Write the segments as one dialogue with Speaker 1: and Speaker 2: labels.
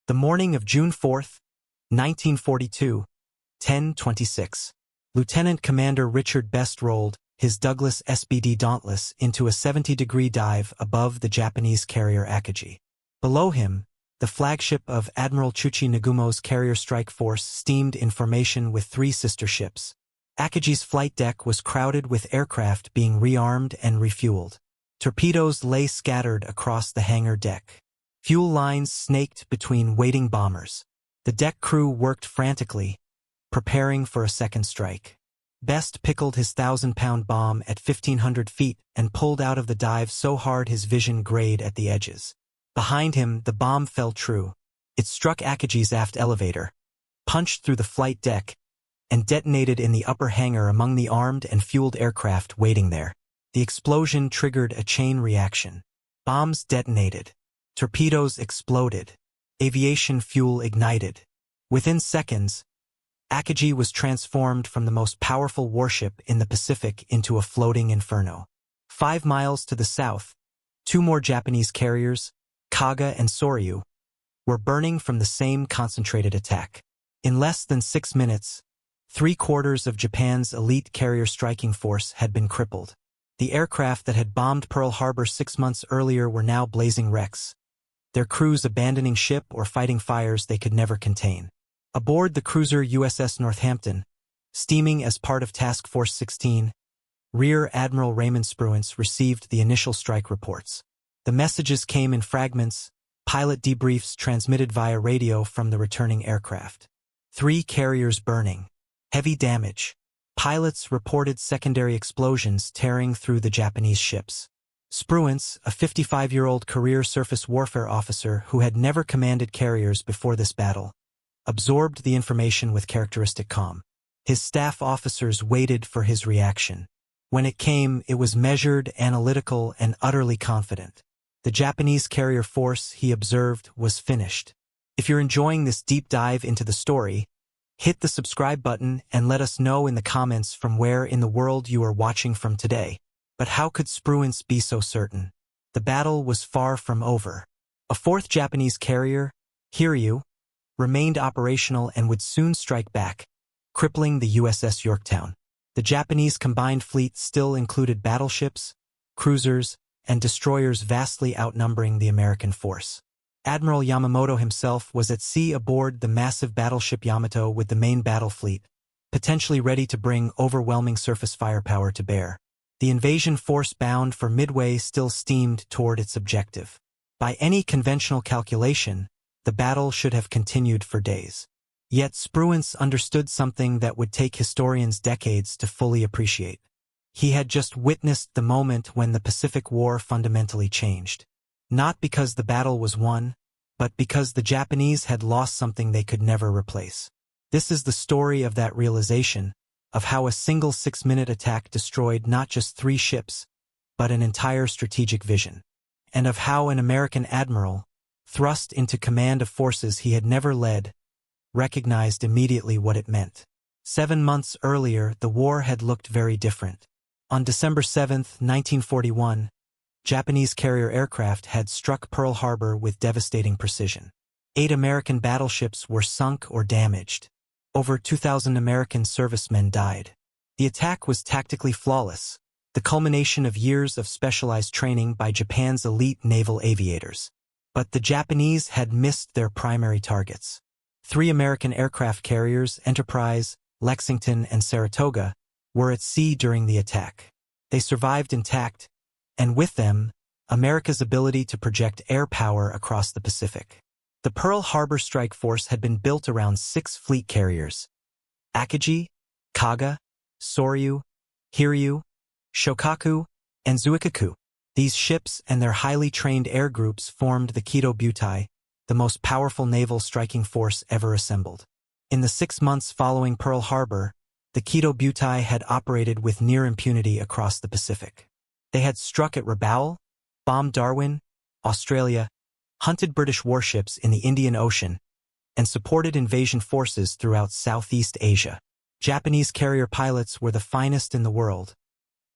Speaker 1: The morning of June 4th, 1942, 10:26. Lieutenant Commander Richard Best rolled his Douglas SBD Dauntless into a 70-degree dive above the Japanese carrier Akagi. Below him, the flagship of Admiral Chuchi Nagumo's carrier strike force steamed in formation with 3 sister ships. Akagi's flight deck was crowded with aircraft being rearmed and refueled. Torpedoes lay scattered across the hangar deck. Fuel lines snaked between waiting bombers. The deck crew worked frantically, preparing for a second strike. Best pickled his 1,000-pound bomb at 1,500 feet and pulled out of the dive so hard his vision grayed at the edges. Behind him, the bomb fell true. It struck Akagi's aft elevator, punched through the flight deck, and detonated in the upper hangar among the armed and fueled aircraft waiting there. The explosion triggered a chain reaction. Bombs detonated. Torpedoes exploded. Aviation fuel ignited. Within seconds, Akagi was transformed from the most powerful warship in the Pacific into a floating inferno. 5 miles to the south, 2 more Japanese carriers, Kaga and Soryu, were burning from the same concentrated attack. In less than 6 minutes, 3/4 of Japan's elite carrier striking force had been crippled. The aircraft that had bombed Pearl Harbor 6 months earlier were now blazing wrecks, their crews abandoning ship or fighting fires they could never contain. Aboard the cruiser USS Northampton, steaming as part of Task Force 16, Rear Admiral Raymond Spruance received the initial strike reports. The messages came in fragments, pilot debriefs transmitted via radio from the returning aircraft. 3 carriers burning. Heavy damage. Pilots reported secondary explosions tearing through the Japanese ships. Spruance, a 55-year-old career surface warfare officer who had never commanded carriers before this battle, absorbed the information with characteristic calm. His staff officers waited for his reaction. When it came, it was measured, analytical, and utterly confident. The Japanese carrier force, he observed, was finished. If you're enjoying this deep dive into the story, hit the subscribe button and let us know in the comments from where in the world you are watching from today. But how could Spruance be so certain? The battle was far from over. A 4th Japanese carrier, Hiryu, remained operational and would soon strike back, crippling the USS Yorktown. The Japanese combined fleet still included battleships, cruisers, and destroyers vastly outnumbering the American force. Admiral Yamamoto himself was at sea aboard the massive battleship Yamato with the main battle fleet, potentially ready to bring overwhelming surface firepower to bear. The invasion force bound for Midway still steamed toward its objective. By any conventional calculation, the battle should have continued for days. Yet Spruance understood something that would take historians decades to fully appreciate. He had just witnessed the moment when the Pacific War fundamentally changed. Not because the battle was won, but because the Japanese had lost something they could never replace. This is the story of that realization, of how a single 6-minute attack destroyed not just 3 ships, but an entire strategic vision. And of how an American admiral, thrust into command of forces he had never led, recognized immediately what it meant. 7 months earlier, the war had looked very different. On December 7, 1941, Japanese carrier aircraft had struck Pearl Harbor with devastating precision. 8 American battleships were sunk or damaged. Over 2,000 American servicemen died. The attack was tactically flawless, the culmination of years of specialized training by Japan's elite naval aviators. But the Japanese had missed their primary targets. 3 American aircraft carriers, Enterprise, Lexington, and Saratoga, were at sea during the attack. They survived intact, and with them, America's ability to project air power across the Pacific. The Pearl Harbor Strike Force had been built around 6 fleet carriers: Akagi, Kaga, Soryu, Hiryu, Shokaku, and Zuikaku. These ships and their highly trained air groups formed the WWII, the most powerful naval striking force ever assembled. In the 6 months following Pearl Harbor, the WWII had operated with near impunity across the Pacific. They had struck at Rabaul, bombed Darwin, Australia, hunted British warships in the Indian Ocean, and supported invasion forces throughout Southeast Asia. Japanese carrier pilots were the finest in the world,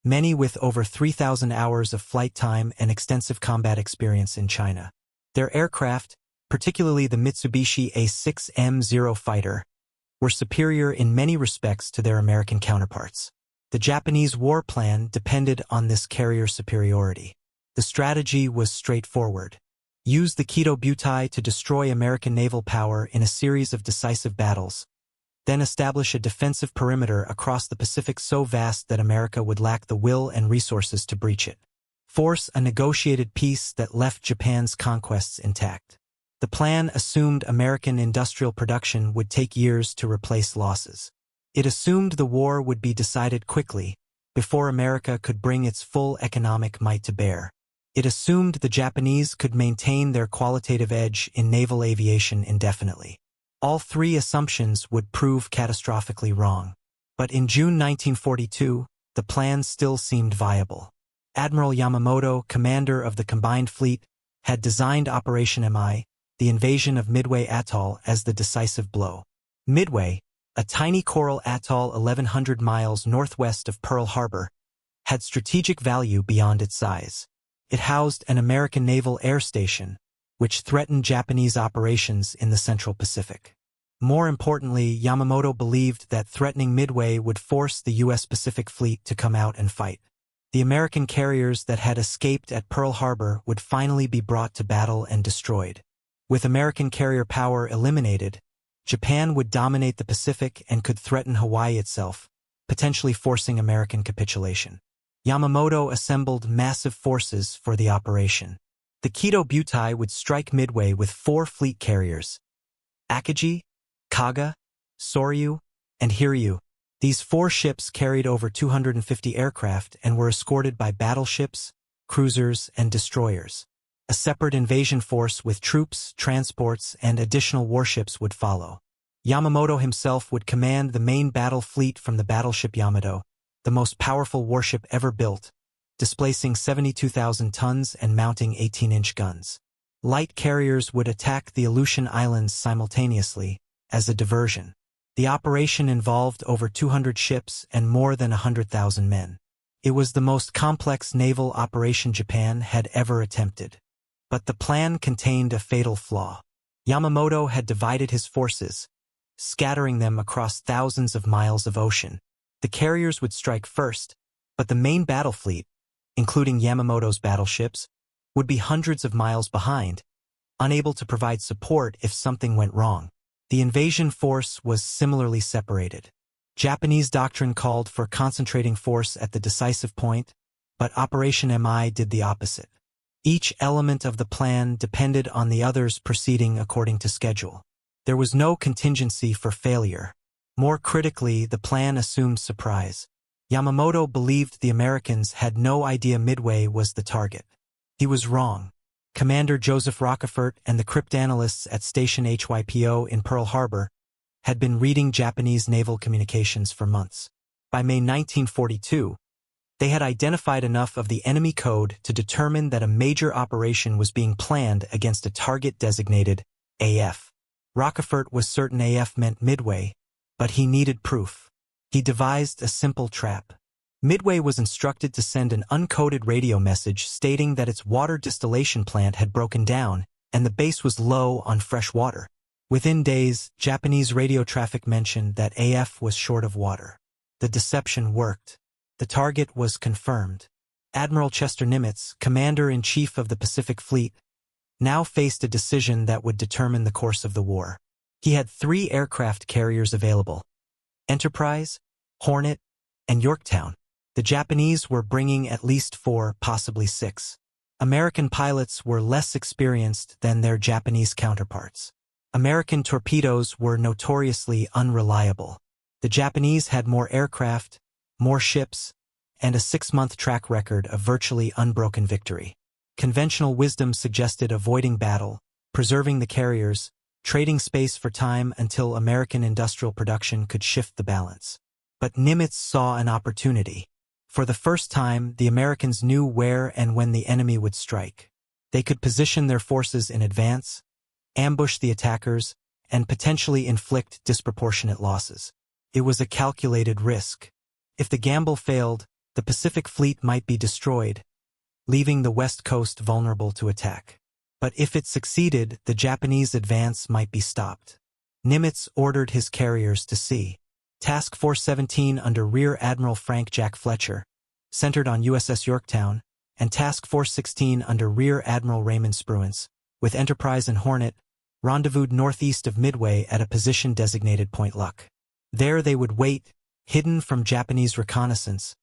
Speaker 1: many with over 3,000 hours of flight time and extensive combat experience in China. Their aircraft, particularly the Mitsubishi A6M0 fighter, were superior in many respects to their American counterparts. The Japanese war plan depended on this carrier superiority. The strategy was straightforward. Use the Kido Butai to destroy American naval power in a series of decisive battles, then establish a defensive perimeter across the Pacific so vast that America would lack the will and resources to breach it. Force a negotiated peace that left Japan's conquests intact. The plan assumed American industrial production would take years to replace losses. It assumed the war would be decided quickly, before America could bring its full economic might to bear. It assumed the Japanese could maintain their qualitative edge in naval aviation indefinitely. All three assumptions would prove catastrophically wrong. But in June 1942, the plan still seemed viable. Admiral Yamamoto, commander of the combined fleet, had designed Operation MI, the invasion of Midway Atoll, as the decisive blow. Midway, a tiny coral atoll 1,100 miles northwest of Pearl Harbor, had strategic value beyond its size. It housed an American naval air station, which threatened Japanese operations in the Central Pacific. More importantly, Yamamoto believed that threatening Midway would force the U.S. Pacific Fleet to come out and fight. The American carriers that had escaped at Pearl Harbor would finally be brought to battle and destroyed. With American carrier power eliminated, Japan would dominate the Pacific and could threaten Hawaii itself, potentially forcing American capitulation. Yamamoto assembled massive forces for the operation. The Kido Butai would strike Midway with 4 fleet carriers: Akagi, Kaga, Soryu, and Hiryu. These 4 ships carried over 250 aircraft and were escorted by battleships, cruisers, and destroyers. A separate invasion force with troops, transports, and additional warships would follow. Yamamoto himself would command the main battle fleet from the battleship Yamato, the most powerful warship ever built, displacing 72,000 tons and mounting 18-inch guns. Light carriers would attack the Aleutian Islands simultaneously, as a diversion. The operation involved over 200 ships and more than 100,000 men. It was the most complex naval operation Japan had ever attempted. But the plan contained a fatal flaw. Yamamoto had divided his forces, scattering them across thousands of miles of ocean. The carriers would strike first, but the main battle fleet, including Yamamoto's battleships, would be hundreds of miles behind, unable to provide support if something went wrong. The invasion force was similarly separated. Japanese doctrine called for concentrating force at the decisive point, but Operation MI did the opposite. Each element of the plan depended on the others proceeding according to schedule. There was no contingency for failure. More critically, the plan assumed surprise. Yamamoto believed the Americans had no idea Midway was the target. He was wrong. Commander Joseph Rockefort and the cryptanalysts at Station HYPO in Pearl Harbor had been reading Japanese naval communications for months. By May 1942, they had identified enough of the enemy code to determine that a major operation was being planned against a target designated AF. Rockefort was certain AF meant Midway, but he needed proof. He devised a simple trap. Midway was instructed to send an uncoded radio message stating that its water distillation plant had broken down and the base was low on fresh water. Within days, Japanese radio traffic mentioned that AF was short of water. The deception worked. The target was confirmed. Admiral Chester Nimitz, Commander-in-Chief of the Pacific Fleet, now faced a decision that would determine the course of the war. He had 3 aircraft carriers available: Enterprise, Hornet, and Yorktown. The Japanese were bringing at least 4, possibly 6. American pilots were less experienced than their Japanese counterparts. American torpedoes were notoriously unreliable. The Japanese had more aircraft, more ships, and a 6-month track record of virtually unbroken victory. Conventional wisdom suggested avoiding battle, preserving the carriers, trading space for time until American industrial production could shift the balance. But Nimitz saw an opportunity. For the first time, the Americans knew where and when the enemy would strike. They could position their forces in advance, ambush the attackers, and potentially inflict disproportionate losses. It was a calculated risk. If the gamble failed, the Pacific Fleet might be destroyed, leaving the West Coast vulnerable to attack. But if it succeeded, the Japanese advance might be stopped. Nimitz ordered his carriers to sea. Task Force 17 under Rear Admiral Frank Jack Fletcher, centered on USS Yorktown, and Task Force 16 under Rear Admiral Raymond Spruance, with Enterprise and Hornet, rendezvoused northeast of Midway at a position designated Point Luck. There they would wait, hidden from Japanese reconnaissance,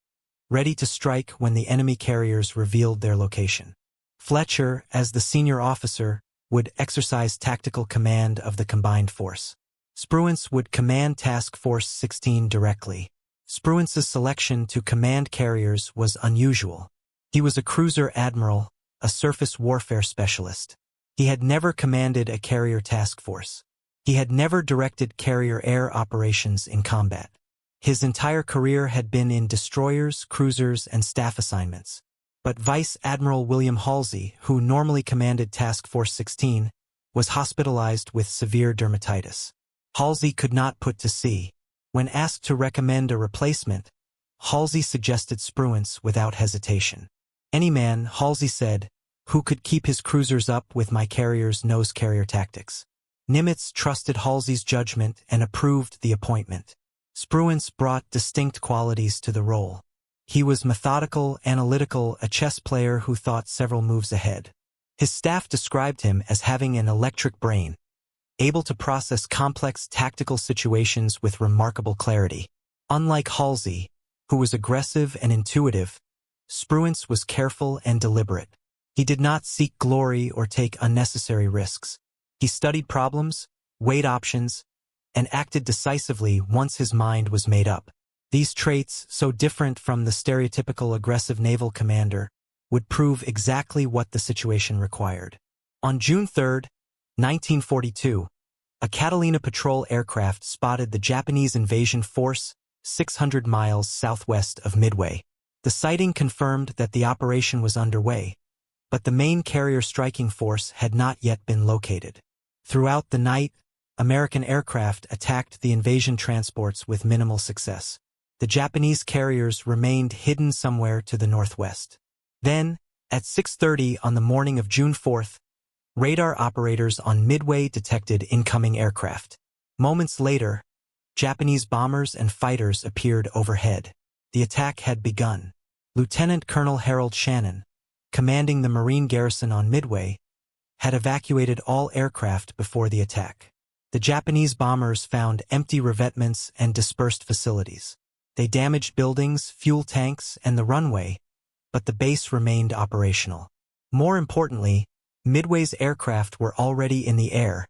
Speaker 1: ready to strike when the enemy carriers revealed their location. Fletcher, as the senior officer, would exercise tactical command of the combined force. Spruance would command Task Force 16 directly. Spruance's selection to command carriers was unusual. He was a cruiser admiral, a surface warfare specialist. He had never commanded a carrier task force. He had never directed carrier air operations in combat. His entire career had been in destroyers, cruisers, and staff assignments. But Vice Admiral William Halsey, who normally commanded Task Force 16, was hospitalized with severe dermatitis. Halsey could not put to sea. When asked to recommend a replacement, Halsey suggested Spruance without hesitation. Any man, Halsey said, who could keep his cruisers up with my carriers knows carrier tactics. Nimitz trusted Halsey's judgment and approved the appointment. Spruance brought distinct qualities to the role. He was methodical, analytical, a chess player who thought several moves ahead. His staff described him as having an electric brain, able to process complex tactical situations with remarkable clarity. Unlike Halsey, who was aggressive and intuitive, Spruance was careful and deliberate. He did not seek glory or take unnecessary risks. He studied problems, weighed options, and acted decisively once his mind was made up. These traits, so different from the stereotypical aggressive naval commander, would prove exactly what the situation required. On June 3, 1942, a Catalina patrol aircraft spotted the Japanese invasion force 600 miles southwest of Midway. The sighting confirmed that the operation was underway, but the main carrier striking force had not yet been located. Throughout the night, American aircraft attacked the invasion transports with minimal success. The Japanese carriers remained hidden somewhere to the northwest. Then, at 6:30 on the morning of June 4th, radar operators on Midway detected incoming aircraft. Moments later, Japanese bombers and fighters appeared overhead. The attack had begun. Lieutenant Colonel Harold Shannon, commanding the Marine garrison on Midway, had evacuated all aircraft before the attack. The Japanese bombers found empty revetments and dispersed facilities. They damaged buildings, fuel tanks, and the runway, but the base remained operational. More importantly, Midway's aircraft were already in the air,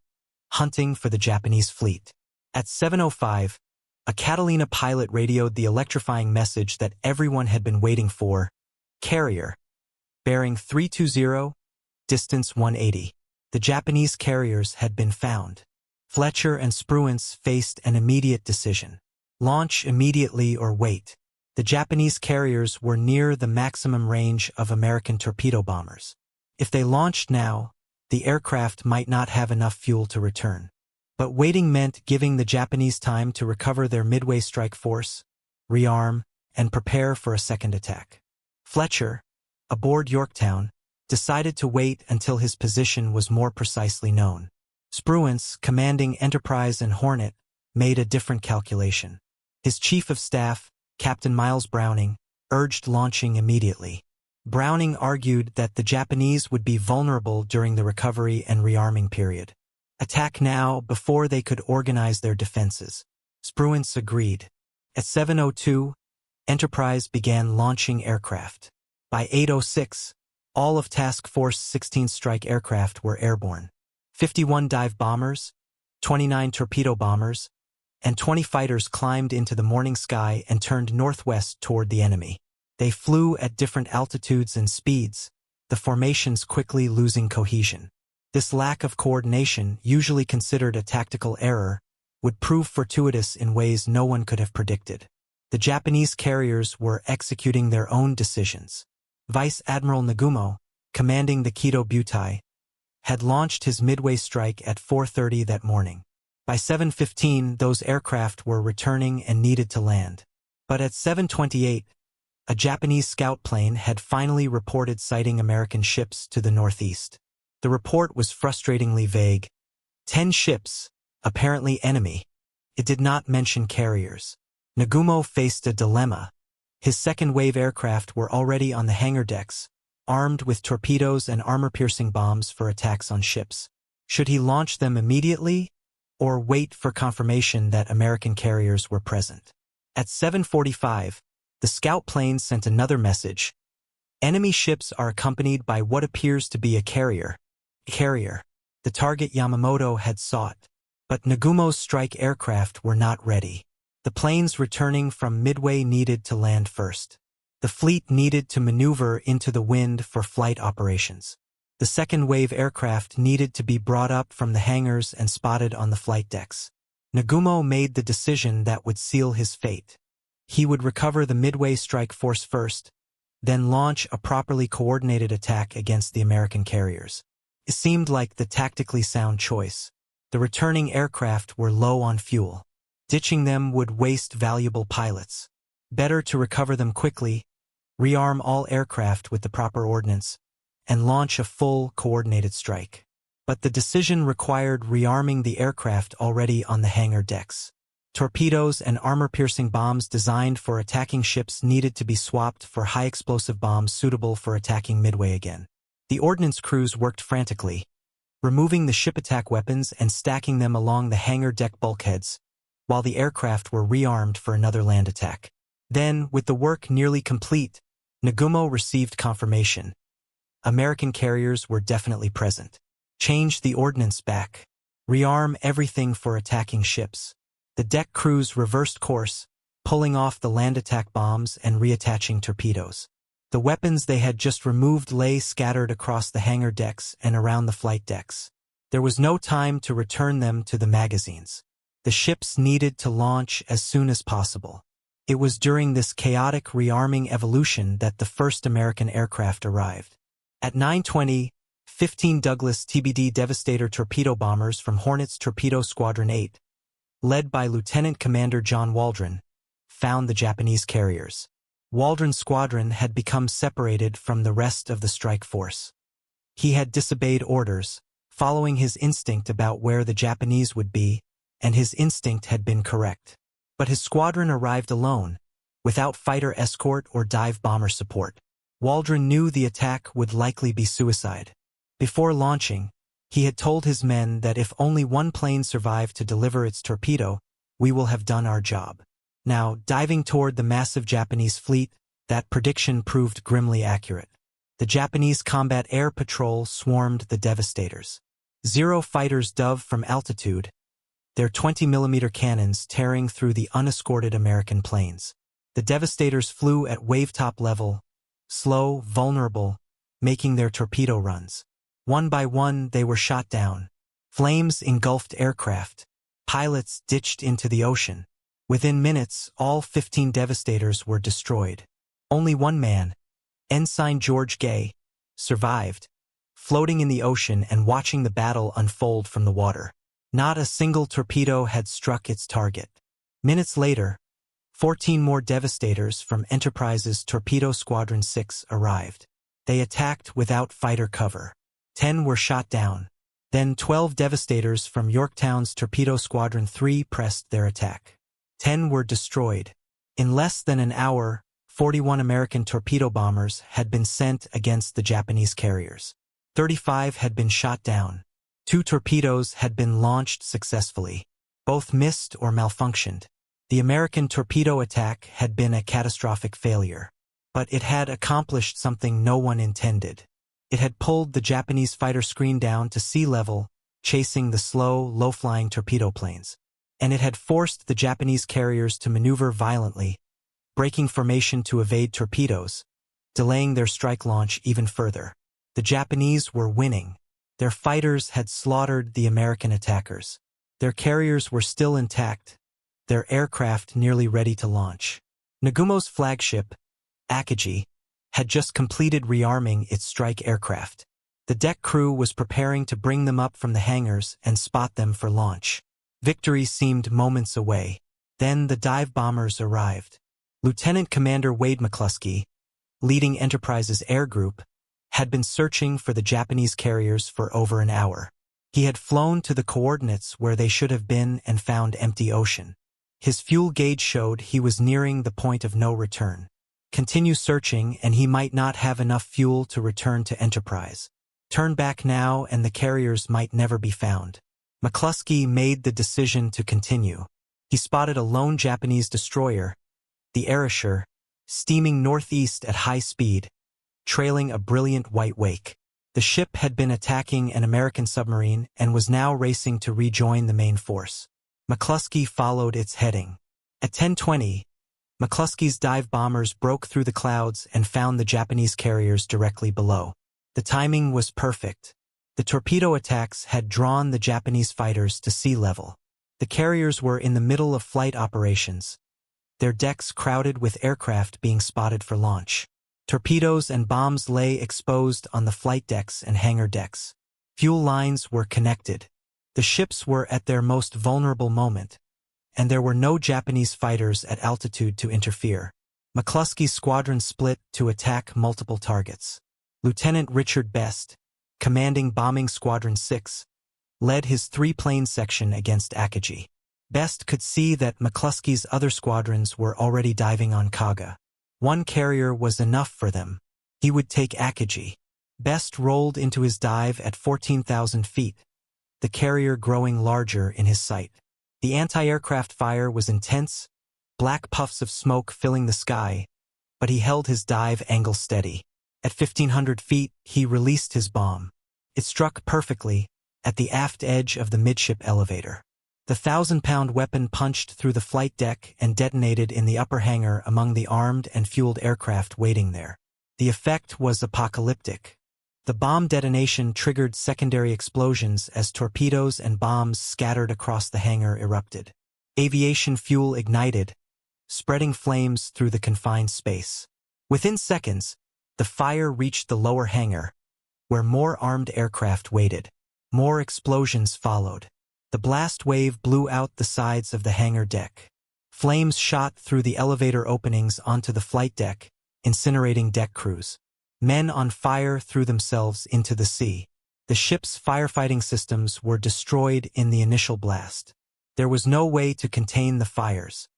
Speaker 1: hunting for the Japanese fleet. At 7:05, a Catalina pilot radioed the electrifying message that everyone had been waiting for: carrier, bearing 320, distance 180. The Japanese carriers had been found. Fletcher and Spruance faced an immediate decision. Launch immediately or wait. The Japanese carriers were near the maximum range of American torpedo bombers. If they launched now, the aircraft might not have enough fuel to return. But waiting meant giving the Japanese time to recover their Midway strike force, rearm, and prepare for a second attack. Fletcher, aboard Yorktown, decided to wait until his position was more precisely known. Spruance, commanding Enterprise and Hornet, made a different calculation. His chief of staff, Captain Miles Browning, urged launching immediately. Browning argued that the Japanese would be vulnerable during the recovery and rearming period. Attack now before they could organize their defenses. Spruance agreed. At 7:02, Enterprise began launching aircraft. By 8:06, all of Task Force 16 strike aircraft were airborne. 51 dive bombers, 29 torpedo bombers, and 20 fighters climbed into the morning sky and turned northwest toward the enemy. They flew at different altitudes and speeds, the formations quickly losing cohesion. This lack of coordination, usually considered a tactical error, would prove fortuitous in ways no one could have predicted. The Japanese carriers were executing their own decisions. Vice Admiral Nagumo, commanding the Kido Butai, had launched his Midway strike at 4:30 that morning. By 7:15, those aircraft were returning and needed to land. But at 7:28, a Japanese scout plane had finally reported sighting American ships to the northeast. The report was frustratingly vague. 10 ships, apparently enemy. It did not mention carriers. Nagumo faced a dilemma. His second-wave aircraft were already on the hangar decks, armed with torpedoes and armor-piercing bombs for attacks on ships. Should he launch them immediately, or wait for confirmation that American carriers were present? At 7:45, the scout plane sent another message. Enemy ships are accompanied by what appears to be a carrier. The target Yamamoto had sought. But Nagumo's strike aircraft were not ready. The planes returning from Midway needed to land first. The fleet needed to maneuver into the wind for flight operations. The second-wave aircraft needed to be brought up from the hangars and spotted on the flight decks. Nagumo made the decision that would seal his fate. He would recover the Midway strike force first, then launch a properly coordinated attack against the American carriers. It seemed like the tactically sound choice. The returning aircraft were low on fuel. Ditching them would waste valuable pilots. Better to recover them quickly, rearm all aircraft with the proper ordnance, and launch a full, coordinated strike. But the decision required rearming the aircraft already on the hangar decks. Torpedoes and armor-piercing bombs designed for attacking ships needed to be swapped for high-explosive bombs suitable for attacking Midway again. The ordnance crews worked frantically, removing the ship attack weapons and stacking them along the hangar deck bulkheads, while the aircraft were rearmed for another land attack. Then, with the work nearly complete, Nagumo received confirmation. American carriers were definitely present. Change the ordnance back. Rearm everything for attacking ships. The deck crews reversed course, pulling off the land attack bombs and reattaching torpedoes. The weapons they had just removed lay scattered across the hangar decks and around the flight decks. There was no time to return them to the magazines. The ships needed to launch as soon as possible. It was during this chaotic rearming evolution that the first American aircraft arrived. At 9:20, 15 Douglas TBD Devastator torpedo bombers from Hornet's Torpedo Squadron 8, led by Lieutenant Commander John Waldron, found the Japanese carriers. Waldron's squadron had become separated from the rest of the strike force. He had disobeyed orders, following his instinct about where the Japanese would be, and his instinct had been correct. But his squadron arrived alone, without fighter escort or dive bomber support. Waldron knew the attack would likely be suicide. Before launching, he had told his men that if only one plane survived to deliver its torpedo, we will have done our job. Now, diving toward the massive Japanese fleet, that prediction proved grimly accurate. The Japanese Combat Air Patrol swarmed the Devastators. Zero fighters dove from altitude, their 20mm cannons tearing through the unescorted American planes. The Devastators flew at wave-top level, slow, vulnerable, making their torpedo runs. One by one, they were shot down. Flames engulfed aircraft. Pilots ditched into the ocean. Within minutes, all 15 Devastators were destroyed. Only one man, Ensign George Gay, survived, floating in the ocean and watching the battle unfold from the water. Not a single torpedo had struck its target. Minutes later, 14 more Devastators from Enterprise's Torpedo Squadron 6 arrived. They attacked without fighter cover. 10 were shot down. Then 12 Devastators from Yorktown's Torpedo Squadron 3 pressed their attack. 10 were destroyed. In less than an hour, 41 American torpedo bombers had been sent against the Japanese carriers. 35 had been shot down. 2 torpedoes had been launched successfully. Both missed or malfunctioned. The American torpedo attack had been a catastrophic failure. But it had accomplished something no one intended. It had pulled the Japanese fighter screen down to sea level, chasing the slow, low-flying torpedo planes. And it had forced the Japanese carriers to maneuver violently, breaking formation to evade torpedoes, delaying their strike launch even further. The Japanese were winning. Their fighters had slaughtered the American attackers. Their carriers were still intact, their aircraft nearly ready to launch. Nagumo's flagship, Akagi, had just completed rearming its strike aircraft. The deck crew was preparing to bring them up from the hangars and spot them for launch. Victory seemed moments away. Then the dive bombers arrived. Lieutenant Commander Wade McCluskey, leading Enterprise's air group, had been searching for the Japanese carriers for over an hour. He had flown to the coordinates where they should have been and found empty ocean. His fuel gauge showed he was nearing the point of no return. Continue searching and he might not have enough fuel to return to Enterprise. Turn back now and the carriers might never be found. McCluskey made the decision to continue. He spotted a lone Japanese destroyer, the Ayrshire, steaming northeast at high speed, trailing a brilliant white wake. The ship had been attacking an American submarine and was now racing to rejoin the main force. McCluskey followed its heading. At 10:20, McCluskey's dive bombers broke through the clouds and found the Japanese carriers directly below. The timing was perfect. The torpedo attacks had drawn the Japanese fighters to sea level. The carriers were in the middle of flight operations, their decks crowded with aircraft being spotted for launch. Torpedoes and bombs lay exposed on the flight decks and hangar decks. Fuel lines were connected. The ships were at their most vulnerable moment, and there were no Japanese fighters at altitude to interfere. McCluskey's squadron split to attack multiple targets. Lieutenant Richard Best, commanding Bombing Squadron 6, led his three-plane section against Akagi. Best could see that McCluskey's other squadrons were already diving on Kaga. One carrier was enough for them. He would take Akagi. Best rolled into his dive at 14,000 feet, the carrier growing larger in his sight. The anti-aircraft fire was intense, black puffs of smoke filling the sky, but he held his dive angle steady. At 1,500 feet, he released his bomb. It struck perfectly at the aft edge of the midship elevator. The 1,000-pound weapon punched through the flight deck and detonated in the upper hangar among the armed and fueled aircraft waiting there. The effect was apocalyptic. The bomb detonation triggered secondary explosions as torpedoes and bombs scattered across the hangar erupted. Aviation fuel ignited, spreading flames through the confined space. Within seconds, the fire reached the lower hangar, where more armed aircraft waited. More explosions followed. The blast wave blew out the sides of the hangar deck. Flames shot through the elevator openings onto the flight deck, incinerating deck crews. Men on fire threw themselves into the sea. The ship's firefighting systems were destroyed in the initial blast. There was no way to contain the fires.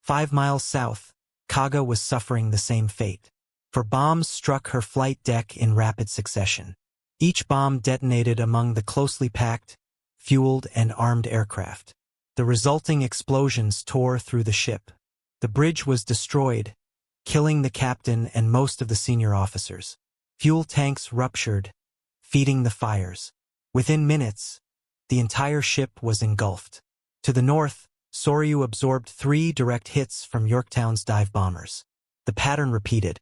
Speaker 1: 5 miles south, Kaga was suffering the same fate. For bombs struck her flight deck in rapid succession. Each bomb detonated among the closely packed, fueled and armed aircraft. The resulting explosions tore through the ship. The bridge was destroyed, killing the captain and most of the senior officers. Fuel tanks ruptured, feeding the fires. Within minutes, the entire ship was engulfed. To the north, Soryu absorbed 3 direct hits from Yorktown's dive bombers. The pattern repeated.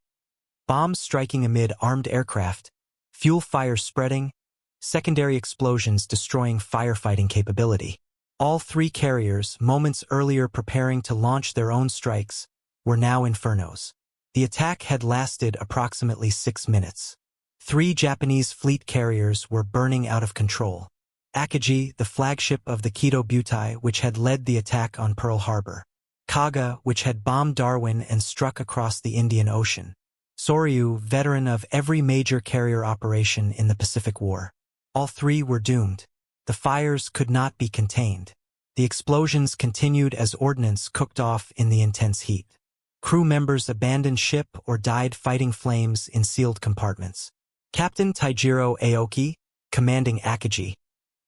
Speaker 1: Bombs striking amid armed aircraft, fuel fire spreading, secondary explosions destroying firefighting capability. All 3 carriers, moments earlier preparing to launch their own strikes, were now infernos. The attack had lasted approximately 6 minutes. 3 Japanese fleet carriers were burning out of control. Akagi, the flagship of the Kido Butai, which had led the attack on Pearl Harbor. Kaga, which had bombed Darwin and struck across the Indian Ocean. Soryu, veteran of every major carrier operation in the Pacific War. All 3 were doomed. The fires could not be contained. The explosions continued as ordnance cooked off in the intense heat. Crew members abandoned ship or died fighting flames in sealed compartments. Captain Taijiro Aoki, commanding Akagi,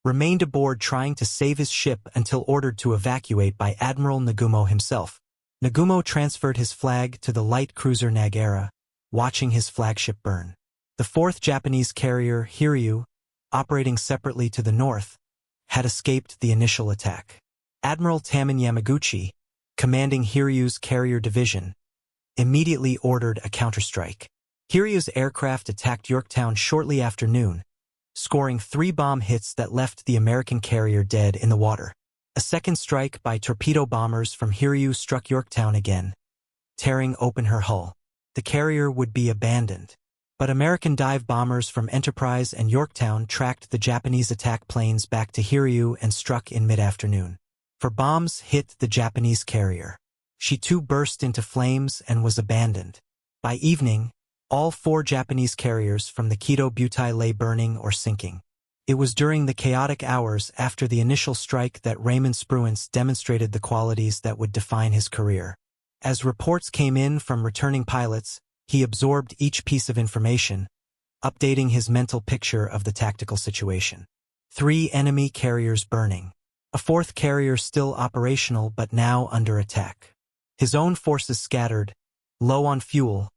Speaker 1: remained aboard trying to save his ship until ordered to evacuate by Admiral Nagumo himself. Nagumo transferred his flag to the light cruiser Nagara, watching his flagship burn. The 4th Japanese carrier, Hiryu, operating separately to the north, had escaped the initial attack. Admiral Taman Yamaguchi, commanding Hiryu's carrier division, immediately ordered a counterstrike. Hiryu's aircraft attacked Yorktown shortly after noon, scoring 3 bomb hits that left the American carrier dead in the water. A second strike by torpedo bombers from Hiryu struck Yorktown again, tearing open her hull. The carrier would be abandoned. But American dive bombers from Enterprise and Yorktown tracked the Japanese attack planes back to Hiryu and struck in mid-afternoon. For bombs hit the Japanese carrier. She too burst into flames and was abandoned. By evening, All 4 Japanese carriers from the WWII lay burning or sinking. It was during the chaotic hours after the initial strike that Raymond Spruance demonstrated the qualities that would define his career. As reports came in from returning pilots, he absorbed each piece of information, updating his mental picture of the tactical situation. 3 enemy carriers burning. A 4th carrier still operational but now under attack. His own forces scattered, low on fuel,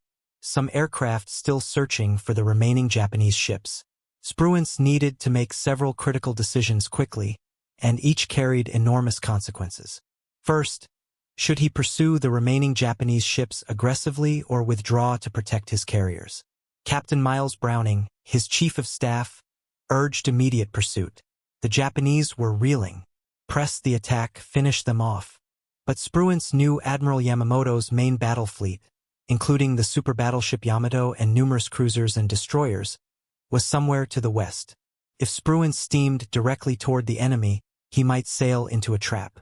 Speaker 1: some aircraft still searching for the remaining Japanese ships. Spruance needed to make several critical decisions quickly, and each carried enormous consequences. First, should he pursue the remaining Japanese ships aggressively or withdraw to protect his carriers? Captain Miles Browning, his chief of staff, urged immediate pursuit. The Japanese were reeling. Press the attack, finish them off. But Spruance knew Admiral Yamamoto's main battle fleet, including the super battleship Yamato and numerous cruisers and destroyers, was somewhere to the west. If Spruance steamed directly toward the enemy, he might sail into a trap.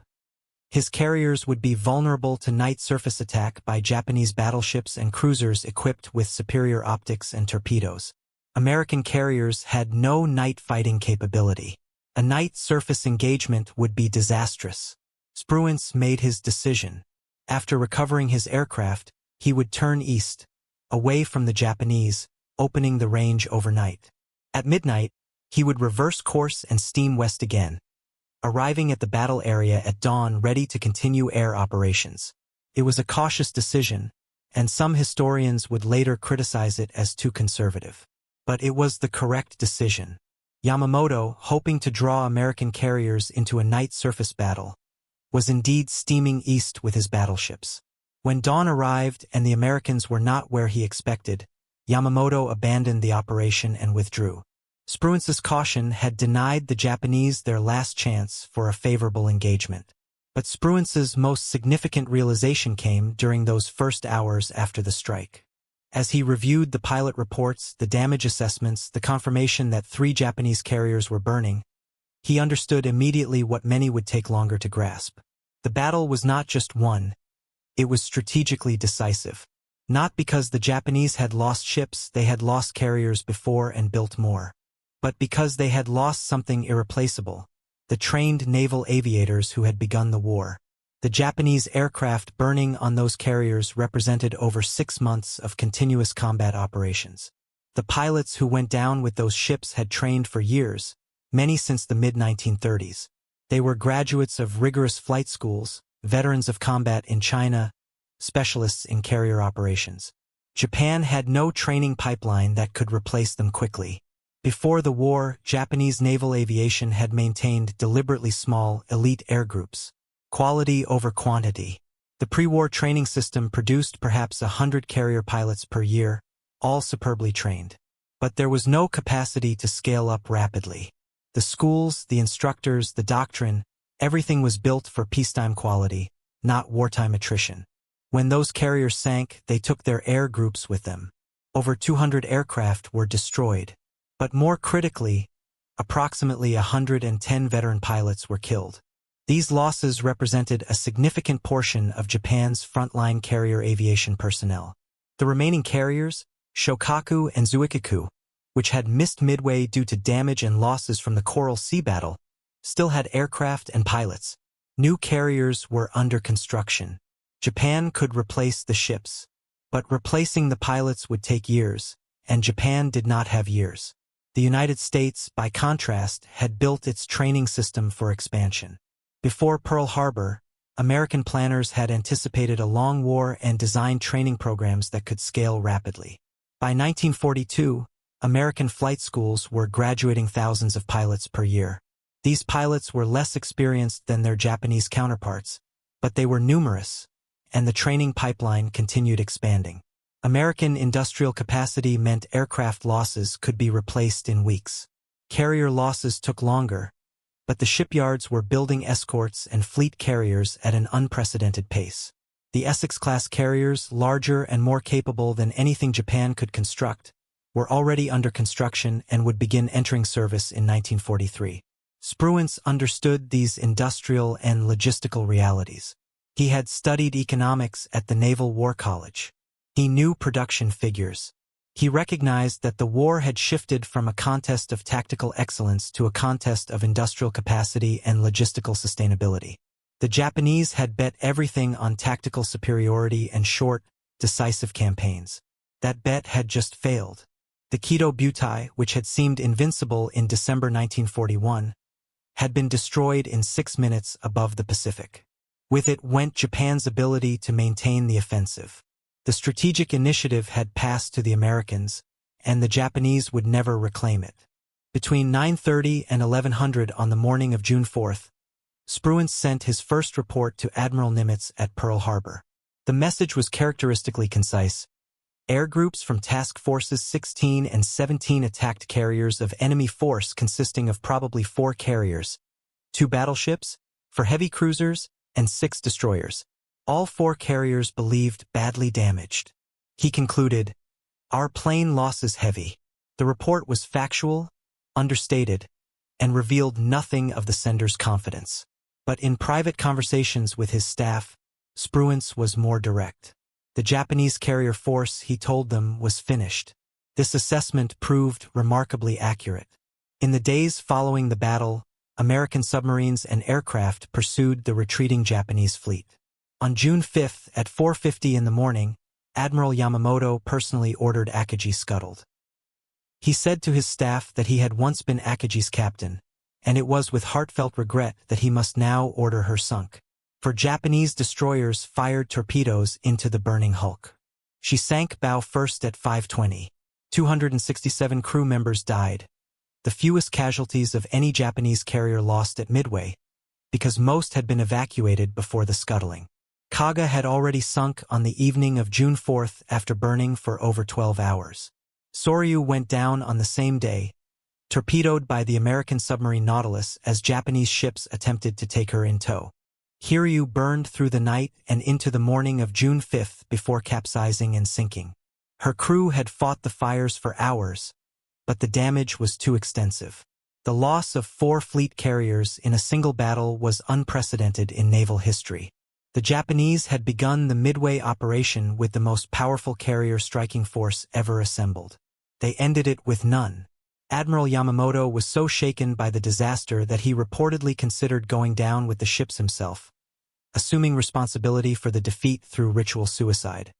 Speaker 1: His carriers would be vulnerable to night surface attack by Japanese battleships and cruisers equipped with superior optics and torpedoes. American carriers had no night fighting capability. A night surface engagement would be disastrous. Spruance made his decision. After recovering his aircraft, he would turn east, away from the Japanese, opening the range overnight. At midnight, he would reverse course and steam west again, arriving at the battle area at dawn ready to continue air operations. It was a cautious decision, and some historians would later criticize it as too conservative. But it was the correct decision. Yamamoto, hoping to draw American carriers into a night surface battle, was indeed steaming east with his battleships. When dawn arrived and the Americans were not where he expected, Yamamoto abandoned the operation and withdrew. Spruance's caution had denied the Japanese their last chance for a favorable engagement. But Spruance's most significant realization came during those first hours after the strike. As he reviewed the pilot reports, the damage assessments, the confirmation that 3 Japanese carriers were burning, he understood immediately what many would take longer to grasp. The battle was not just won, it was strategically decisive. Not because the Japanese had lost ships, they had lost carriers before and built more. But because they had lost something irreplaceable, the trained naval aviators who had begun the war. The Japanese aircraft burning on those carriers represented over 6 months of continuous combat operations. The pilots who went down with those ships had trained for years, many since the mid-1930s. They were graduates of rigorous flight schools, veterans of combat in China, specialists in carrier operations. Japan had no training pipeline that could replace them quickly. Before the war, Japanese naval aviation had maintained deliberately small, elite air groups. Quality over quantity. The pre-war training system produced perhaps 100 carrier pilots per year, all superbly trained. But there was no capacity to scale up rapidly. The schools, the instructors, the doctrine, everything was built for peacetime quality, not wartime attrition. When those carriers sank, they took their air groups with them. Over 200 aircraft were destroyed. But more critically, approximately 110 veteran pilots were killed. These losses represented a significant portion of Japan's frontline carrier aviation personnel. The remaining carriers, Shokaku and Zuikaku, which had missed Midway due to damage and losses from the Coral Sea battle, still had aircraft and pilots. New carriers were under construction. Japan could replace the ships, but replacing the pilots would take years, and Japan did not have years. The United States, by contrast, had built its training system for expansion. Before Pearl Harbor, American planners had anticipated a long war and designed training programs that could scale rapidly. By 1942, American flight schools were graduating thousands of pilots per year. These pilots were less experienced than their Japanese counterparts, but they were numerous, and the training pipeline continued expanding. American industrial capacity meant aircraft losses could be replaced in weeks. Carrier losses took longer, but the shipyards were building escorts and fleet carriers at an unprecedented pace. The Essex-class carriers, larger and more capable than anything Japan could construct, were already under construction and would begin entering service in 1943. Spruance understood these industrial and logistical realities. He had studied economics at the Naval War College. He knew production figures. He recognized that the war had shifted from a contest of tactical excellence to a contest of industrial capacity and logistical sustainability. The Japanese had bet everything on tactical superiority and short, decisive campaigns. That bet had just failed. The WWII, which had seemed invincible in December 1941, had been destroyed in 6 minutes above the Pacific. With it went Japan's ability to maintain the offensive. The strategic initiative had passed to the Americans, and the Japanese would never reclaim it. Between 9:30 and 1100 on the morning of June 4th, Spruance sent his first report to Admiral Nimitz at Pearl Harbor. The message was characteristically concise. Air groups from Task Forces 16 and 17 attacked carriers of enemy force consisting of probably 4 carriers, 2 battleships, 4 heavy cruisers, and 6 destroyers. All 4 carriers believed badly damaged. He concluded, "Our plane loss is heavy." The report was factual, understated, and revealed nothing of the sender's confidence. But in private conversations with his staff, Spruance was more direct. The Japanese carrier force, he told them, was finished. This assessment proved remarkably accurate. In the days following the battle, American submarines and aircraft pursued the retreating Japanese fleet. On June 5th at 4:50 in the morning, Admiral Yamamoto personally ordered Akagi scuttled. He said to his staff that he had once been Akagi's captain, and it was with heartfelt regret that he must now order her sunk. For Japanese destroyers fired torpedoes into the burning hulk. She sank bow first at 5:20. 267 crew members died, the fewest casualties of any Japanese carrier lost at Midway, because most had been evacuated before the scuttling. Kaga had already sunk on the evening of June 4th after burning for over 12 hours. Soryu went down on the same day, torpedoed by the American submarine Nautilus as Japanese ships attempted to take her in tow. Hiryu burned through the night and into the morning of June 5th before capsizing and sinking. Her crew had fought the fires for hours, but the damage was too extensive. The loss of 4 fleet carriers in a single battle was unprecedented in naval history. The Japanese had begun the Midway operation with the most powerful carrier striking force ever assembled. They ended it with none. Admiral Yamamoto was so shaken by the disaster that he reportedly considered going down with the ships himself, assuming responsibility for the defeat through ritual suicide.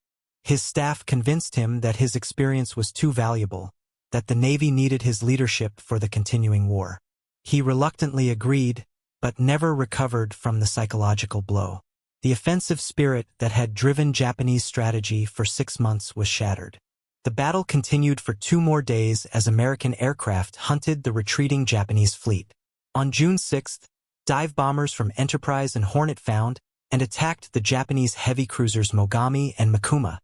Speaker 1: His staff convinced him that his experience was too valuable, that the Navy needed his leadership for the continuing war. He reluctantly agreed, but never recovered from the psychological blow. The offensive spirit that had driven Japanese strategy for 6 months was shattered. The battle continued for 2 more days as American aircraft hunted the retreating Japanese fleet. On June 6th, dive bombers from Enterprise and Hornet found and attacked the Japanese heavy cruisers Mogami and Mikuma,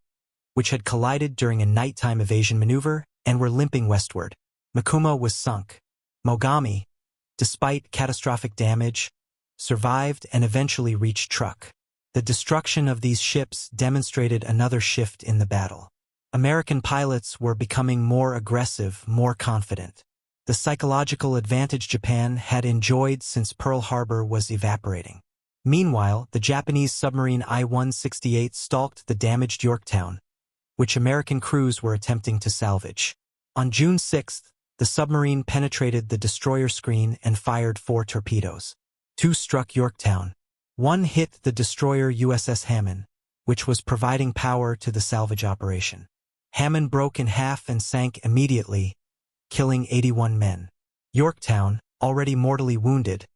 Speaker 1: which had collided during a nighttime evasion maneuver and were limping westward. Mikuma was sunk. Mogami, despite catastrophic damage, survived and eventually reached Truk. The destruction of these ships demonstrated another shift in the battle. American pilots were becoming more aggressive, more confident. The psychological advantage Japan had enjoyed since Pearl Harbor was evaporating. Meanwhile, the Japanese submarine I-168 stalked the damaged Yorktown, which American crews were attempting to salvage. On June 6th, the submarine penetrated the destroyer screen and fired 4 torpedoes. 2 struck Yorktown. 1 hit the destroyer USS Hammond, which was providing power to the salvage operation. Hammond broke in half and sank immediately, killing 81 men. Yorktown, already mortally wounded,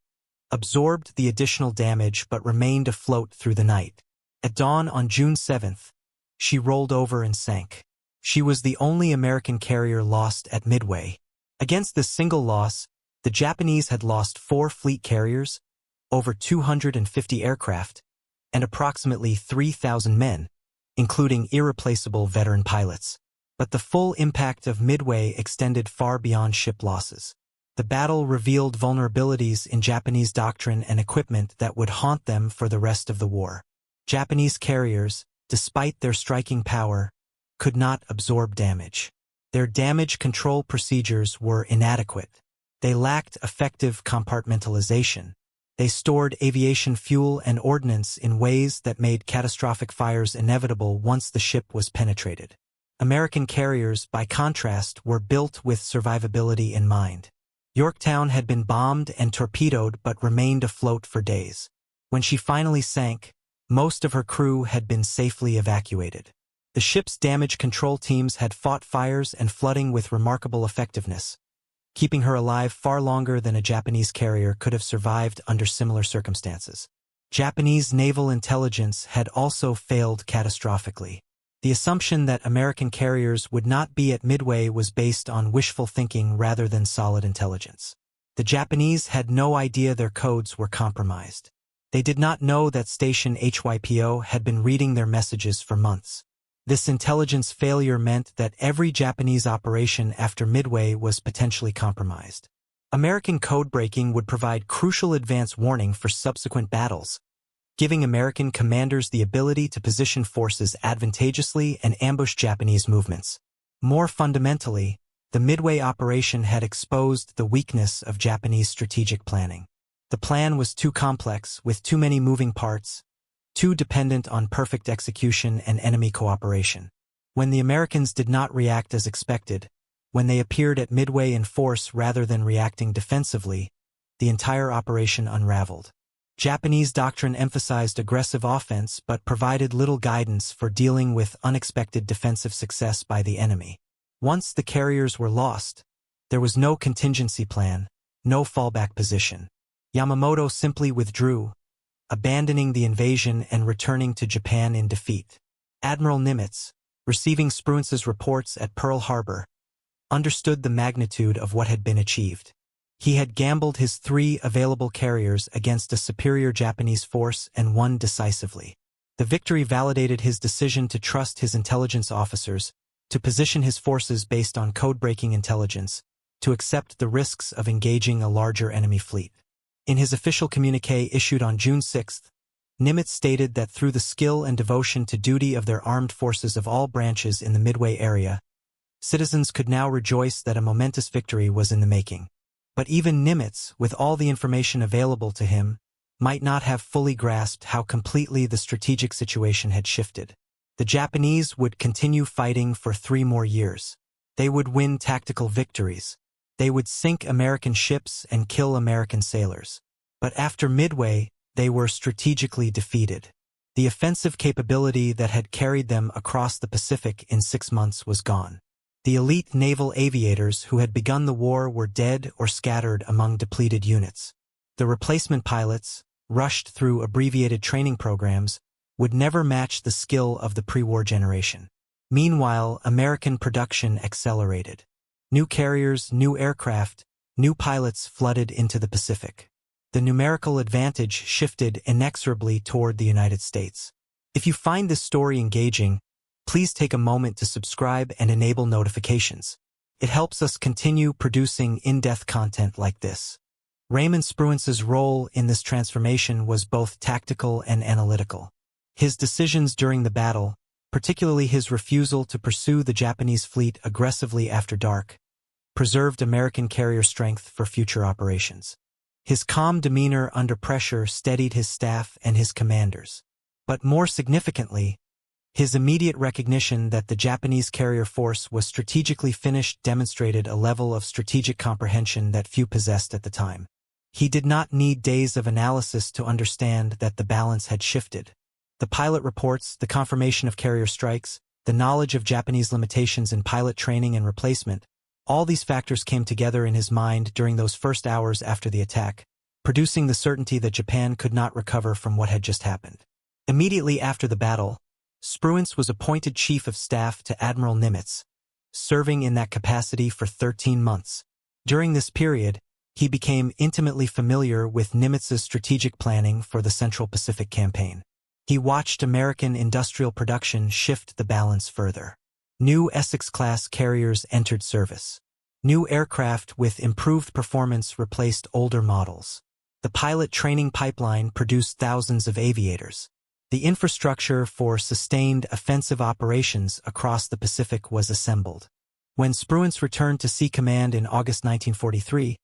Speaker 1: absorbed the additional damage but remained afloat through the night. At dawn on June 7th, she rolled over and sank. She was the only American carrier lost at Midway. Against this single loss, the Japanese had lost 4 fleet carriers, over 250 aircraft, and approximately 3,000 men, including irreplaceable veteran pilots. But the full impact of Midway extended far beyond ship losses. The battle revealed vulnerabilities in Japanese doctrine and equipment that would haunt them for the rest of the war. Japanese carriers, despite their striking power, could not absorb damage. Their damage control procedures were inadequate. They lacked effective compartmentalization. They stored aviation fuel and ordnance in ways that made catastrophic fires inevitable once the ship was penetrated. American carriers, by contrast, were built with survivability in mind. Yorktown had been bombed and torpedoed but remained afloat for days. When she finally sank, most of her crew had been safely evacuated. The ship's damage control teams had fought fires and flooding with remarkable effectiveness, keeping her alive far longer than a Japanese carrier could have survived under similar circumstances. Japanese naval intelligence had also failed catastrophically. The assumption that American carriers would not be at Midway was based on wishful thinking rather than solid intelligence. The Japanese had no idea their codes were compromised. They did not know that Station HYPO had been reading their messages for months. This intelligence failure meant that every Japanese operation after Midway was potentially compromised. American code breaking would provide crucial advance warning for subsequent battles, giving American commanders the ability to position forces advantageously and ambush Japanese movements. More fundamentally, the Midway operation had exposed the weakness of Japanese strategic planning. The plan was too complex, with too many moving parts, too dependent on perfect execution and enemy cooperation. When the Americans did not react as expected, when they appeared at Midway in force rather than reacting defensively, the entire operation unraveled. Japanese doctrine emphasized aggressive offense but provided little guidance for dealing with unexpected defensive success by the enemy. Once the carriers were lost, there was no contingency plan, no fallback position. Yamamoto simply withdrew, abandoning the invasion and returning to Japan in defeat. Admiral Nimitz, receiving Spruance's reports at Pearl Harbor, understood the magnitude of what had been achieved. He had gambled his 3 available carriers against a superior Japanese force and won decisively. The victory validated his decision to trust his intelligence officers, to position his forces based on code-breaking intelligence, to accept the risks of engaging a larger enemy fleet. In his official communiqué issued on June 6, Nimitz stated that through the skill and devotion to duty of their armed forces of all branches in the Midway area, citizens could now rejoice that a momentous victory was in the making. But even Nimitz, with all the information available to him, might not have fully grasped how completely the strategic situation had shifted. The Japanese would continue fighting for 3 more years. They would win tactical victories. They would sink American ships and kill American sailors. But after Midway, they were strategically defeated. The offensive capability that had carried them across the Pacific in 6 months was gone. The elite naval aviators who had begun the war were dead or scattered among depleted units. The replacement pilots, rushed through abbreviated training programs, would never match the skill of the pre-war generation. Meanwhile, American production accelerated. New carriers, new aircraft, new pilots flooded into the Pacific. The numerical advantage shifted inexorably toward the United States. If you find this story engaging, please take a moment to subscribe and enable notifications. It helps us continue producing in-depth content like this. Raymond Spruance's role in this transformation was both tactical and analytical. His decisions during the battle, particularly his refusal to pursue the Japanese fleet aggressively after dark, preserved American carrier strength for future operations. His calm demeanor under pressure steadied his staff and his commanders. But more significantly, his immediate recognition that the Japanese carrier force was strategically finished demonstrated a level of strategic comprehension that few possessed at the time. He did not need days of analysis to understand that the balance had shifted. The pilot reports, the confirmation of carrier strikes, the knowledge of Japanese limitations in pilot training and replacement, all these factors came together in his mind during those first hours after the attack, producing the certainty that Japan could not recover from what had just happened. Immediately after the battle, Spruance was appointed Chief of Staff to Admiral Nimitz, serving in that capacity for 13 months. During this period, he became intimately familiar with Nimitz's strategic planning for the Central Pacific Campaign. He watched American industrial production shift the balance further. New Essex-class carriers entered service. New aircraft with improved performance replaced older models. The pilot training pipeline produced thousands of aviators. The infrastructure for sustained offensive operations across the Pacific was assembled. When Spruance returned to Sea Command in August 1943,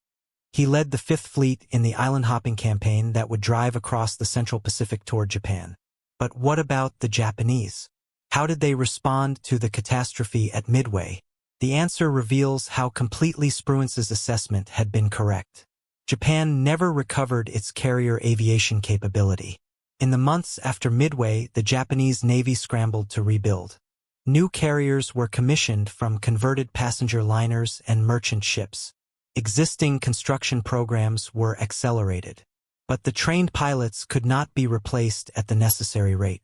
Speaker 1: he led the Fifth Fleet in the island-hopping campaign that would drive across the Central Pacific toward Japan. But what about the Japanese? How did they respond to the catastrophe at Midway? The answer reveals how completely Spruance's assessment had been correct. Japan never recovered its carrier aviation capability. In the months after Midway, the Japanese Navy scrambled to rebuild. New carriers were commissioned from converted passenger liners and merchant ships. Existing construction programs were accelerated. But the trained pilots could not be replaced at the necessary rate.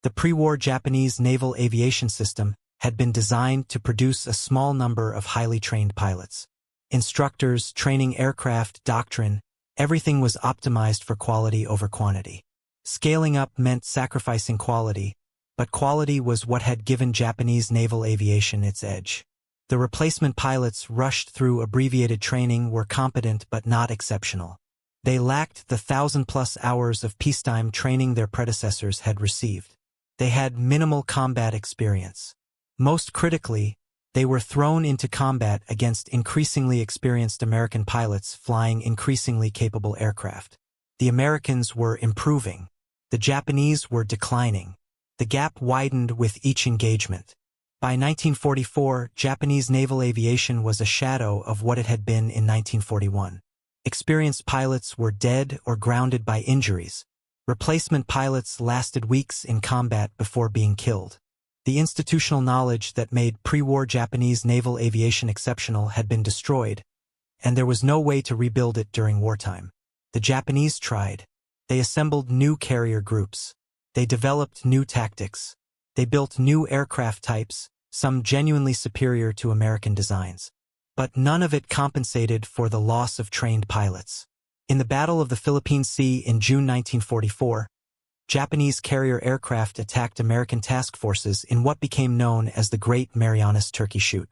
Speaker 1: The pre-war Japanese naval aviation system had been designed to produce a small number of highly trained pilots. Instructors, training aircraft, doctrine, everything was optimized for quality over quantity. Scaling up meant sacrificing quality, but quality was what had given Japanese naval aviation its edge. The replacement pilots rushed through abbreviated training were competent but not exceptional. They lacked the 1,000+ hours of peacetime training their predecessors had received. They had minimal combat experience. Most critically, they were thrown into combat against increasingly experienced American pilots flying increasingly capable aircraft. The Americans were improving. The Japanese were declining. The gap widened with each engagement. By 1944, Japanese naval aviation was a shadow of what it had been in 1941. Experienced pilots were dead or grounded by injuries. Replacement pilots lasted weeks in combat before being killed. The institutional knowledge that made pre-war Japanese naval aviation exceptional had been destroyed, and there was no way to rebuild it during wartime. The Japanese tried. They assembled new carrier groups. They developed new tactics. They built new aircraft types, some genuinely superior to American designs. But none of it compensated for the loss of trained pilots. In the Battle of the Philippine Sea in June 1944, Japanese carrier aircraft attacked American task forces in what became known as the Great Marianas Turkey Shoot.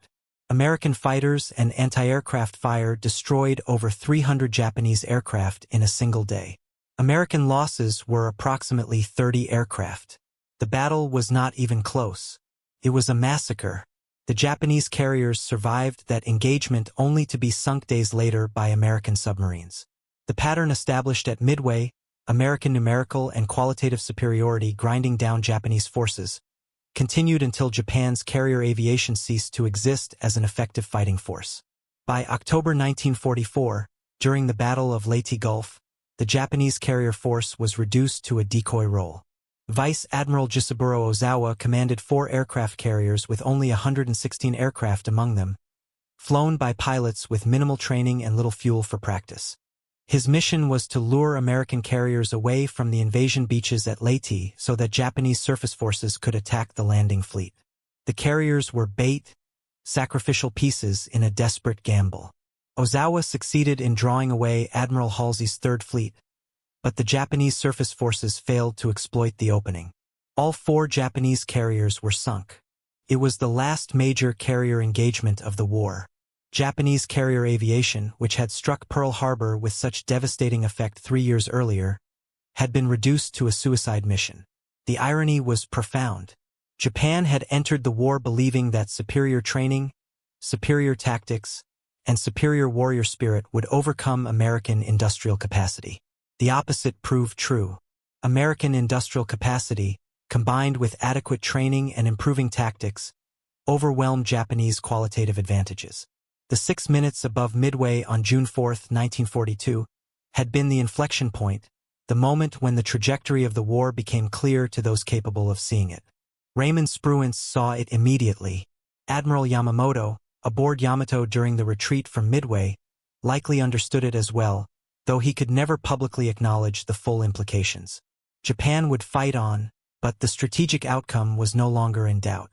Speaker 1: American fighters and anti-aircraft fire destroyed over 300 Japanese aircraft in a single day. American losses were approximately 30 aircraft. The battle was not even close. It was a massacre. The Japanese carriers survived that engagement only to be sunk days later by American submarines. The pattern established at Midway, American numerical and qualitative superiority grinding down Japanese forces, continued until Japan's carrier aviation ceased to exist as an effective fighting force. By October 1944, during the Battle of Leyte Gulf, the Japanese carrier force was reduced to a decoy role. Vice Admiral Jisaburo Ozawa commanded 4 aircraft carriers with only 116 aircraft among them, flown by pilots with minimal training and little fuel for practice. His mission was to lure American carriers away from the invasion beaches at Leyte so that Japanese surface forces could attack the landing fleet. The carriers were bait, sacrificial pieces in a desperate gamble. Ozawa succeeded in drawing away Admiral Halsey's Third Fleet, but the Japanese surface forces failed to exploit the opening. All 4 Japanese carriers were sunk. It was the last major carrier engagement of the war. Japanese carrier aviation, which had struck Pearl Harbor with such devastating effect 3 years earlier, had been reduced to a suicide mission. The irony was profound. Japan had entered the war believing that superior training, superior tactics, and superior warrior spirit would overcome American industrial capacity. The opposite proved true. American industrial capacity, combined with adequate training and improving tactics, overwhelmed Japanese qualitative advantages. The 6 minutes above Midway on June 4, 1942, had been the inflection point, the moment when the trajectory of the war became clear to those capable of seeing it. Raymond Spruance saw it immediately. Admiral Yamamoto, aboard Yamato during the retreat from Midway, likely understood it as well, though he could never publicly acknowledge the full implications. Japan would fight on, but the strategic outcome was no longer in doubt.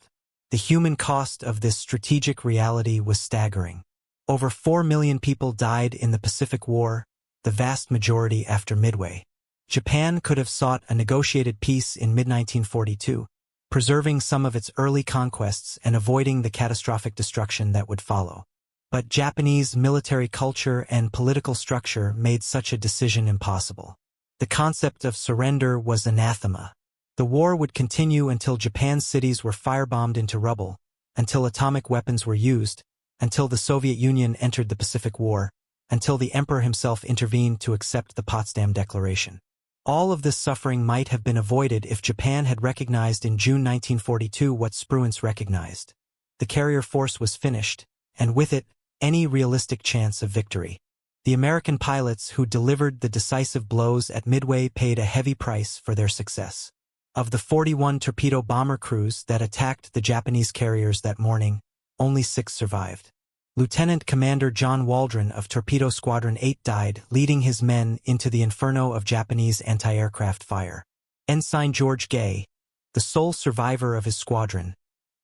Speaker 1: The human cost of this strategic reality was staggering. Over 4 million people died in the Pacific War, the vast majority after Midway. Japan could have sought a negotiated peace in mid-1942, preserving some of its early conquests and avoiding the catastrophic destruction that would follow. But Japanese military culture and political structure made such a decision impossible. The concept of surrender was anathema. The war would continue until Japan's cities were firebombed into rubble, until atomic weapons were used, until the Soviet Union entered the Pacific War, until the emperor himself intervened to accept the Potsdam Declaration. All of this suffering might have been avoided if Japan had recognized in June 1942 what Spruance recognized. The carrier force was finished, and with it, any realistic chance of victory. The American pilots who delivered the decisive blows at Midway paid a heavy price for their success. Of the 41 torpedo bomber crews that attacked the Japanese carriers that morning, only 6 survived. Lieutenant Commander John Waldron of Torpedo Squadron 8 died, leading his men into the inferno of Japanese anti-aircraft fire. Ensign George Gay, the sole survivor of his squadron,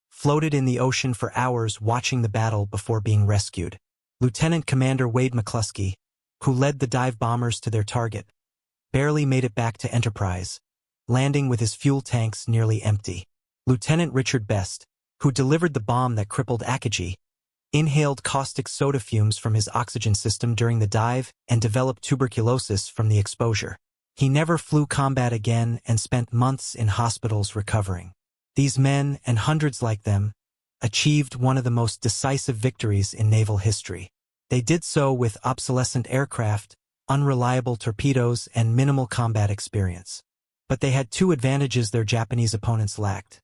Speaker 1: floated in the ocean for hours watching the battle before being rescued. Lieutenant Commander Wade McCluskey, who led the dive bombers to their target, barely made it back to Enterprise, landing with his fuel tanks nearly empty. Lieutenant Richard Best, who delivered the bomb that crippled Akagi, inhaled caustic soda fumes from his oxygen system during the dive and developed tuberculosis from the exposure. He never flew combat again and spent months in hospitals recovering. These men, and hundreds like them, achieved one of the most decisive victories in naval history. They did so with obsolescent aircraft, unreliable torpedoes, and minimal combat experience. But they had 2 advantages their Japanese opponents lacked.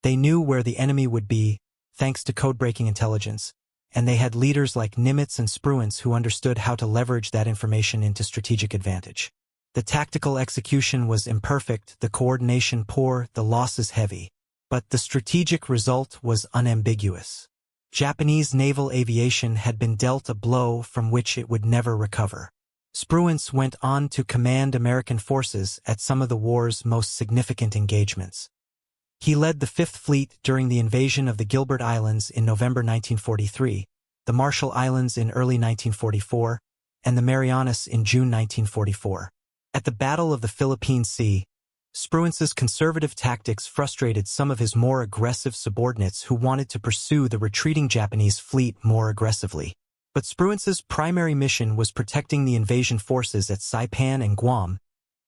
Speaker 1: They knew where the enemy would be, thanks to code-breaking intelligence, and they had leaders like Nimitz and Spruance who understood how to leverage that information into strategic advantage. The tactical execution was imperfect, the coordination poor, the losses heavy. But the strategic result was unambiguous. Japanese naval aviation had been dealt a blow from which it would never recover. Spruance went on to command American forces at some of the war's most significant engagements. He led the Fifth Fleet during the invasion of the Gilbert Islands in November 1943, the Marshall Islands in early 1944, and the Marianas in June 1944. At the Battle of the Philippine Sea, Spruance's conservative tactics frustrated some of his more aggressive subordinates who wanted to pursue the retreating Japanese fleet more aggressively. But Spruance's primary mission was protecting the invasion forces at Saipan and Guam,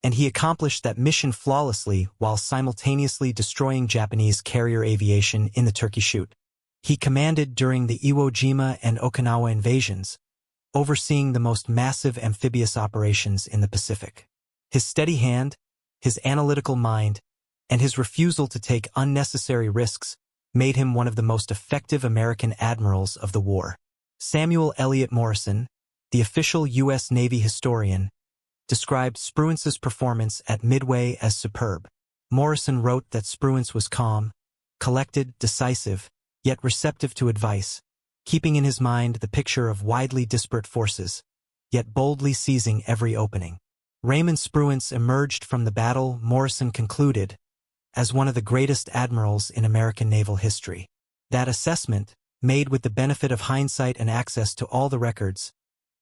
Speaker 1: and he accomplished that mission flawlessly while simultaneously destroying Japanese carrier aviation in the Turkey Shoot. He commanded during the Iwo Jima and Okinawa invasions, overseeing the most massive amphibious operations in the Pacific. His steady hand, his analytical mind, and his refusal to take unnecessary risks made him one of the most effective American admirals of the war. Samuel Eliot Morison, the official U.S. Navy historian, described Spruance's performance at Midway as superb. Morison wrote that Spruance was calm, collected, decisive, yet receptive to advice, keeping in his mind the picture of widely disparate forces, yet boldly seizing every opening. Raymond Spruance emerged from the battle, Morison concluded, as one of the greatest admirals in American naval history. That assessment, made with the benefit of hindsight and access to all the records,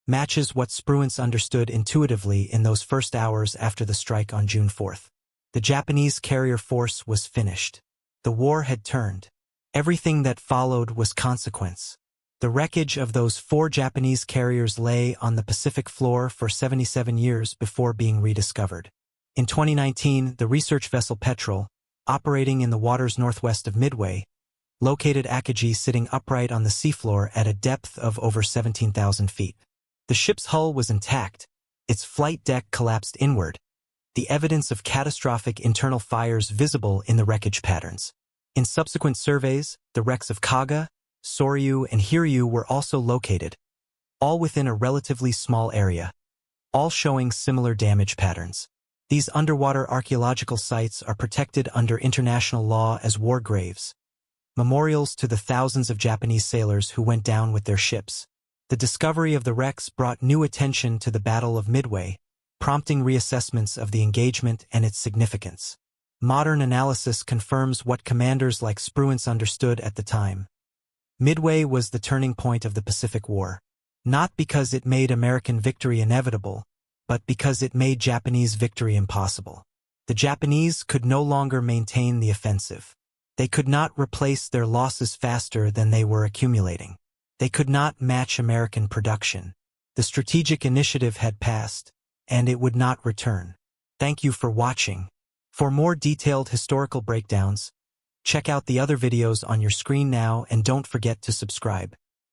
Speaker 1: matches what Spruance understood intuitively in those first hours after the strike on June 4th. The Japanese carrier force was finished. The war had turned. Everything that followed was consequence. The wreckage of those 4 Japanese carriers lay on the Pacific floor for 77 years before being rediscovered. In 2019, the research vessel Petrel, operating in the waters northwest of Midway, located Akagi sitting upright on the seafloor at a depth of over 17,000 feet. The ship's hull was intact, its flight deck collapsed inward, the evidence of catastrophic internal fires visible in the wreckage patterns. In subsequent surveys, the wrecks of Kaga, Soryu, and Hiryu were also located, all within a relatively small area, all showing similar damage patterns. These underwater archaeological sites are protected under international law as war graves, memorials to the thousands of Japanese sailors who went down with their ships. The discovery of the wrecks brought new attention to the Battle of Midway, prompting reassessments of the engagement and its significance. Modern analysis confirms what commanders like Spruance understood at the time. Midway was the turning point of the Pacific War, not because it made American victory inevitable, but because it made Japanese victory impossible. The Japanese could no longer maintain the offensive. They could not replace their losses faster than they were accumulating. They could not match American production. The strategic initiative had passed, and it would not return. Thank you for watching. For more detailed historical breakdowns, check out the other videos on your screen now and don't forget to subscribe.